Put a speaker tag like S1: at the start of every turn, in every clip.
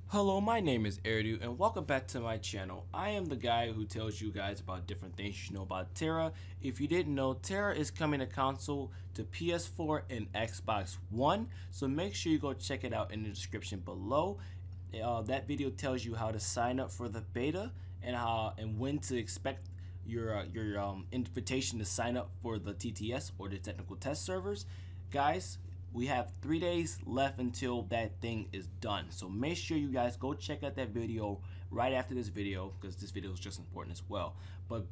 S1: Hello, my name is Aerdou and welcome back to my channel. I am the guy who tells you guys about different things you should know about Tera. If you didn't know, Tera is coming to console to PS4 and Xbox One, so make sure you go check it out in the description below. That video tells you how to sign up for the beta and when to expect your invitation to sign up for the TTS or the technical test servers. Guys, we have 3 days left until that thing is done, so make sure you guys go check out that video right after this video, because this video is just important as well. But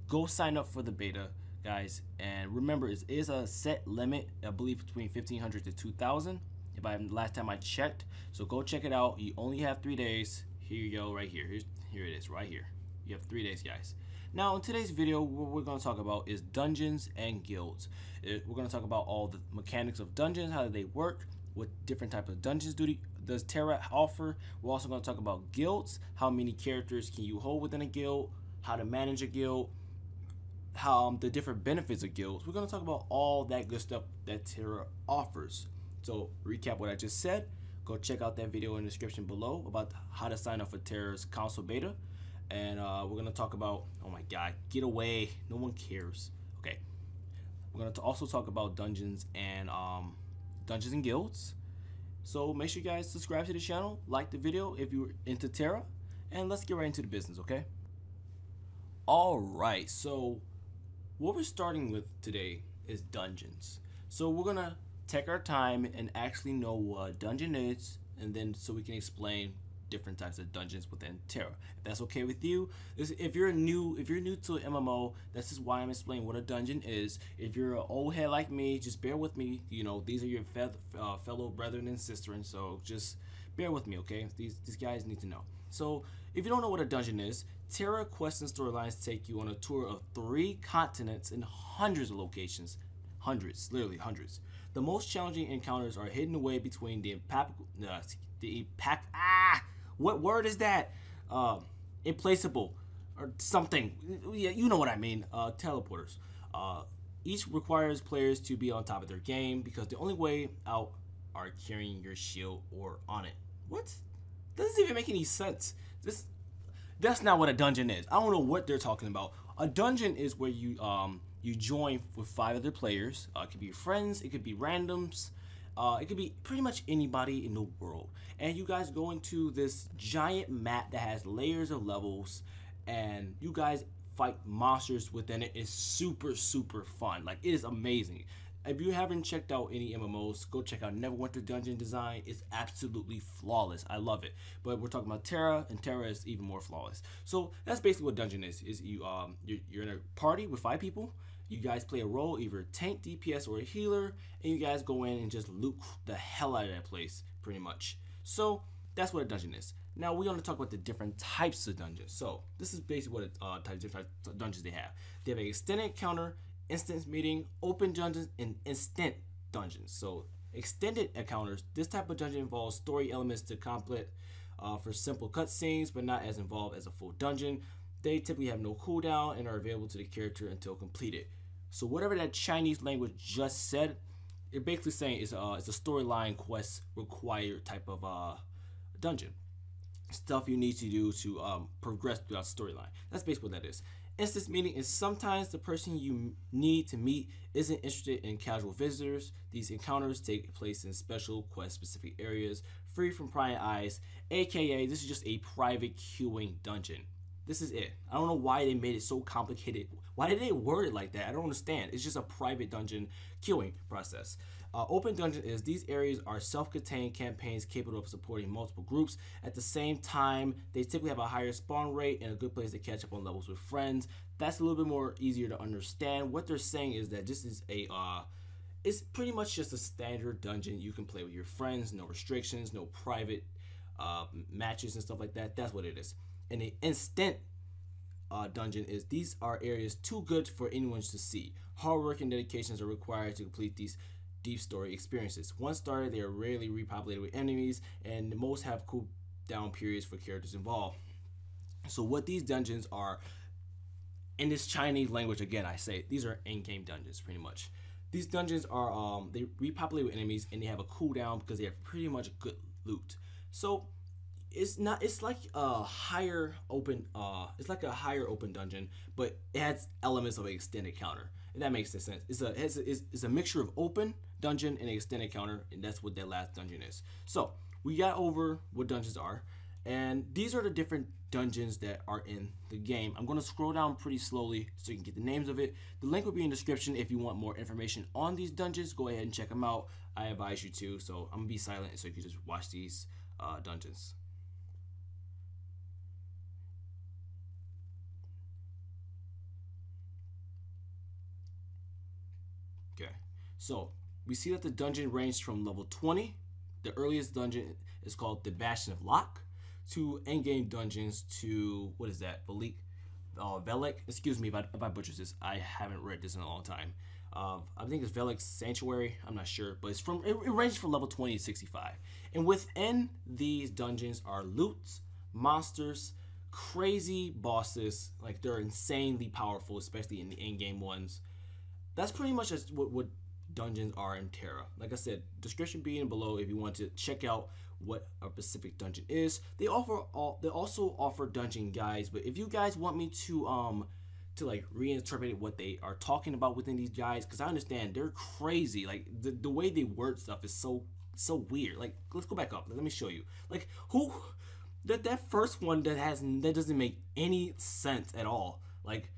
S1: go sign up for the beta, guys, and remember it is a set limit, I believe between 1,500 to 2,000 if I last time I checked. So go check it out. You only have 3 days. Here you go, right here. Here it is, right here. You have 3 days, guys. Now in today's video, what we're going to talk about is dungeons and guilds. We're going to talk about all the mechanics of dungeons, how do they work, what different type of dungeons does Tera offer. We're also going to talk about guilds, how many characters can you hold within a guild, how to manage a guild, how the different benefits of guilds. We're going to talk about all that good stuff that Tera offers. So recap what I just said, go check out that video in the description below about how to sign up for Tera's console beta. And we're gonna talk about, oh my god, get away, no one cares. Okay, we're gonna also talk about dungeons and guilds. So make sure you guys subscribe to the channel, like the video if you're into Tera, and let's get right into the business. Okay, all right, so what we're starting with today is dungeons. So we're gonna take our time and actually know what a dungeon is, and then so we can explain different types of dungeons within Tera. If that's okay with you, if you're new to MMO, this is why I'm explaining what a dungeon is. If you're an old head like me, just bear with me. You know, these are your fellow brethren and sisters, so just bear with me, okay? These guys need to know. So if you don't know what a dungeon is, Tera quests and storylines take you on a tour of 3 continents and hundreds of locations. Hundreds, literally hundreds. The most challenging encounters are hidden away between what word is that? Implaceable or something. Yeah, you know what I mean. Teleporters. Each requires players to be on top of their game because the only way out are carrying your shield or on it. What? Doesn't even make any sense. That's not what a dungeon is. I don't know what they're talking about. A dungeon is where you join with 5 other players. It could be your friends, it could be randoms, it could be pretty much anybody in the world. And you guys go into this giant map that has layers of levels, and you guys fight monsters within it. It's super, super fun. Like, it is amazing. If you haven't checked out any MMOs, go check out Neverwinter Dungeon Design. It's absolutely flawless. I love it. But we're talking about Tera, and Tera is even more flawless. So that's basically what dungeon is. You're in a party with 5 people. You guys play a role, either a tank, DPS, or a healer, and you guys go in and just loot the hell out of that place, pretty much. So that's what a dungeon is. Now we're going to talk about the different types of dungeons. So this is basically what different dungeons they have. They have an extended encounter, instance meeting, open dungeons, and instant dungeons. So extended encounters, this type of dungeon involves story elements to complete for simple cutscenes, but not as involved as a full dungeon. They typically have no cooldown and are available to the character until completed. So whatever that Chinese language just said, it's basically saying it's a storyline quest required type of dungeon. Stuff you need to do to progress throughout the storyline. That's basically what that is. Instance meeting is sometimes the person you need to meet isn't interested in casual visitors. These encounters take place in special quest-specific areas, free from prying eyes, aka this is just a private queuing dungeon. This is it. I don't know why they made it so complicated. Why did they word it like that? I don't understand. It's just a private dungeon queuing process. Open dungeon is these areas are self-contained campaigns capable of supporting multiple groups. At the same time, they typically have a higher spawn rate and a good place to catch up on levels with friends. That's a little bit more easier to understand. What they're saying is that this is it's pretty much just a standard dungeon you can play with your friends. No restrictions, no private matches and stuff like that. That's what it is. And the instant dungeon is these are areas too good for anyone to see. Hard work and dedications are required to complete these deep story experiences. Once started, they are rarely repopulated with enemies, and most have cool down periods for characters involved. So what these dungeons are, in this Chinese language, again I say, these are in-game dungeons pretty much. These dungeons are they repopulate with enemies, and they have a cooldown because they have pretty much good loot. So it's not. It's like a higher open. It's like a higher open dungeon, but it has elements of an extended counter. If that makes sense. It's a mixture of open dungeon and extended counter, and that's what that last dungeon is. So we got over what dungeons are, and these are the different dungeons that are in the game. I'm going to scroll down pretty slowly so you can get the names of it. The link will be in the description if you want more information on these dungeons. Go ahead and check them out. I advise you to. So I'm going to be silent so you can just watch these dungeons. Okay, so we see that the dungeon ranged from level 20. The earliest dungeon is called the Bastion of Locke, to endgame dungeons to, what is that, Velik, excuse me if I butcher this, I haven't read this in a long time. I think it's Velik's Sanctuary, I'm not sure, but it ranges from level 20 to 65. And within these dungeons are loots, monsters, crazy bosses, like they're insanely powerful, especially in the endgame ones. That's pretty much just what dungeons are in Tera. Like I said, description being below if you want to check out what a specific dungeon is. They also offer dungeon guides, but if you guys want me to like reinterpret what they are talking about within these guides, because I understand they're crazy. Like the way they word stuff is so weird. Like, let's go back up. Let me show you. Like, that first one that doesn't make any sense at all. Like,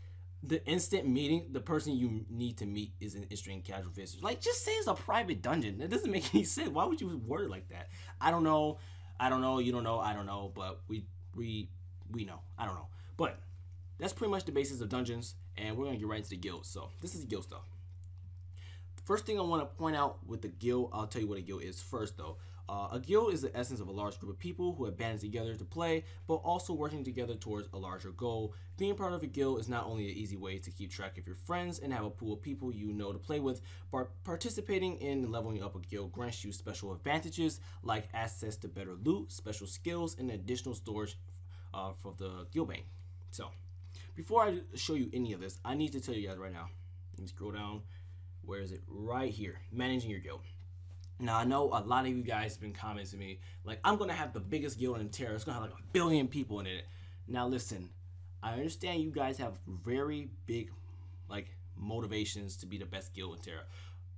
S1: the instant meeting, the person you need to meet is an interesting casual visitor. Like, just say it's a private dungeon. That doesn't make any sense. Why would you word it like that? I don't know. You don't know. I don't know. But we know. I don't know. But that's pretty much the basis of dungeons, and we're gonna get right into the guilds. So this is the guild stuff. First thing I want to point out with the guild, I'll tell you what a guild is first though. A guild is the essence of a large group of people who have banded together to play, but also working together towards a larger goal. Being part of a guild is not only an easy way to keep track of your friends and have a pool of people you know to play with, but participating in and leveling up a guild grants you special advantages like access to better loot, special skills, and additional storage for the guild bank. So, before I show you any of this, I need to tell you guys right now. Let me scroll down. Where is it? Right here. Managing your guild. Now, I know a lot of you guys have been commenting to me, like, I'm going to have the biggest guild in Tera. It's going to have like 1 billion people in it. Now, listen, I understand you guys have very big, like, motivations to be the best guild in Tera.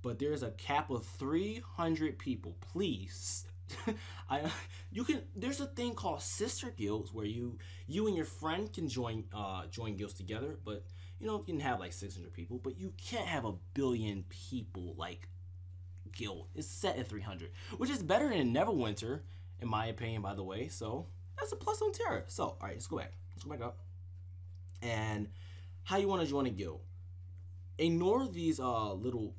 S1: But there's a cap of 300 people. Please. There's a thing called sister guilds where you and your friend can join guilds together, but you can have like 600 people, but you can't have 1 billion people like guild. It's set at 300, which is better than Neverwinter in my opinion, by the way. So that's a plus on Tera. So all right, let's go back up. And how you want to join a guild, ignore these little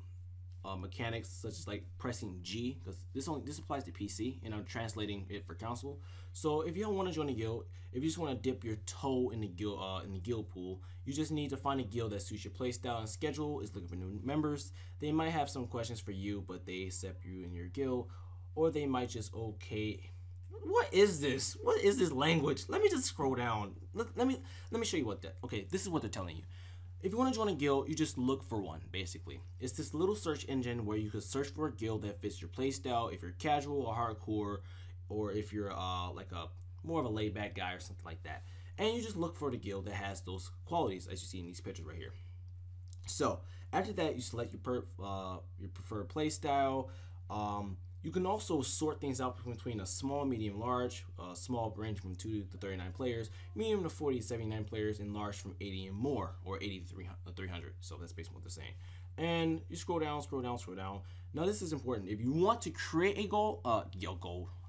S1: mechanics such as like pressing G, because this applies to PC and I'm translating it for console. So if you don't want to join a guild, if you just want to dip your toe in the guild pool, you just need to find a guild that suits your playstyle and schedule, is looking for new members. They might have some questions for you, but they accept you in your guild, or they might just what is this? What is this language? Let me just scroll down. Let me show you okay, this is what they're telling you. If you want to join a guild, you just look for one, basically. It's this little search engine where you can search for a guild that fits your playstyle, if you're casual or hardcore, or if you're like more of a laid-back guy or something like that. And you just look for the guild that has those qualities, as you see in these pictures right here. So, after that, you select your preferred playstyle. You can also sort things out between a small, medium, large. Small range from 2 to 39 players, medium to 40 to 79 players, and large from 80 and more, or 80 to 300. So that's basically what they're saying. And you scroll down. Now this is important. If you want to create a goal,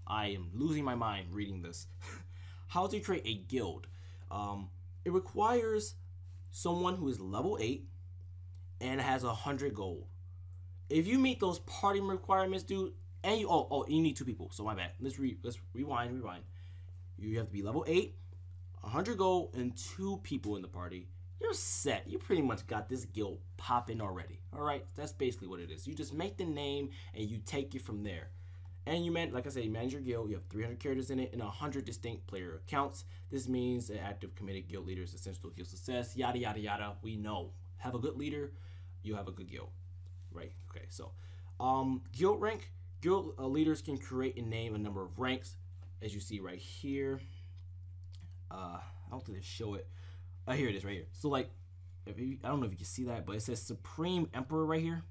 S1: I am losing my mind reading this. How to create a guild. It requires someone who is level 8 and has 100 gold. If you meet those party requirements, dude, and you need 2 people. So my bad. Let's rewind. You have to be level 8, 100 gold, and 2 people in the party. You're set. You pretty much got this guild popping already. All right, that's basically what it is. You just make the name and you take it from there. And you like I said, you manage your guild. You have 300 characters in it and 100 distinct player accounts. This means an active, committed guild leader is essential to guild success. Yada yada yada. We know. Have a good leader, you have a good guild, right? Okay, so guild rank. Guild leaders can create and name a number of ranks, as you see right here. I don't think they show it. Here it is right here. So like, I don't know if you can see that, but it says Supreme Emperor right here.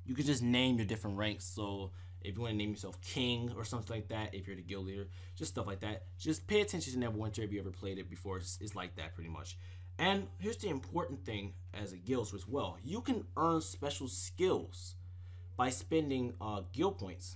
S1: You can just name your different ranks. So if you want to name yourself King or something like that, if you're the guild leader, just stuff like that. Just pay attention to Neverwinter if you ever played it before. It's like that pretty much. And here's the important thing as a guild as well. You can earn special skills by spending guild points.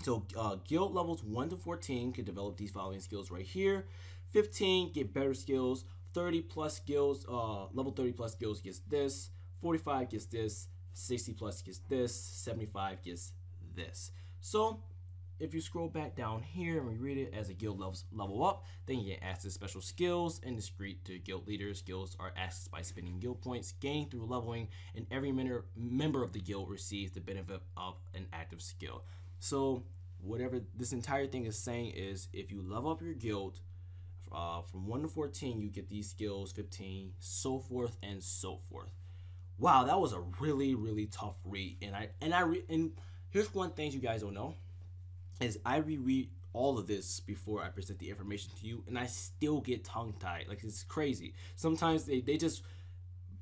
S1: So guild levels 1 to 14 can develop these following skills right here. 15 get better skills. 30 plus skills, level 30 plus skills gets this. 45 gets this. 60 plus gets this. 75 gets this. So if you scroll back down here and we read it, as a guild level up, then you get access to special skills and discreet to guild leaders. Skills are accessed by spending guild points gained through leveling, and every member of the guild receives the benefit of an active skill. So whatever this entire thing is saying is, if you level up your guild from 1 to 14, you get these skills, 15, so forth and so forth. Wow, that was a really tough read. And here's one thing you guys don't know, is I reread all of this before I present the information to you, and I still get tongue-tied. Like, it's crazy. Sometimes they just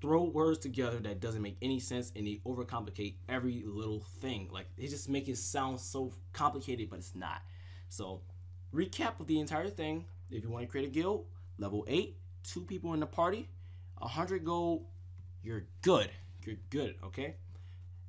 S1: throw words together that doesn't make any sense, and they overcomplicate every little thing. Like, they just make it sound so complicated, but it's not. So, recap of the entire thing. If you want to create a guild, level 8, 2 people in the party, 100 gold, you're good. You're good, okay?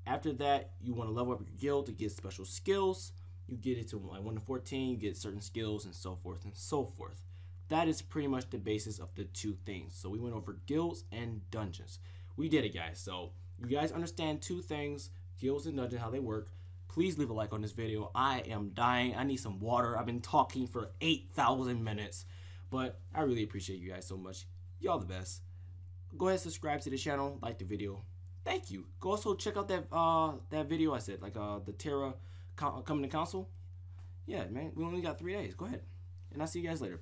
S1: After that, you want to level up your guild to get special skills. You get it to like 1 to 14, you get certain skills and so forth and so forth. That is pretty much the basis of the 2 things. So we went over guilds and dungeons. We did it, guys. So you guys understand 2 things, guilds and dungeons, how they work. Please leave a like on this video. I am dying. I need some water. I've been talking for 8,000 minutes. But I really appreciate you guys so much. Y'all the best. Go ahead and subscribe to the channel. Like the video. Thank you. Go also check out that video I said. Like the Tera coming to console. Yeah, man. We only got 3 days. Go ahead. And I'll see you guys later.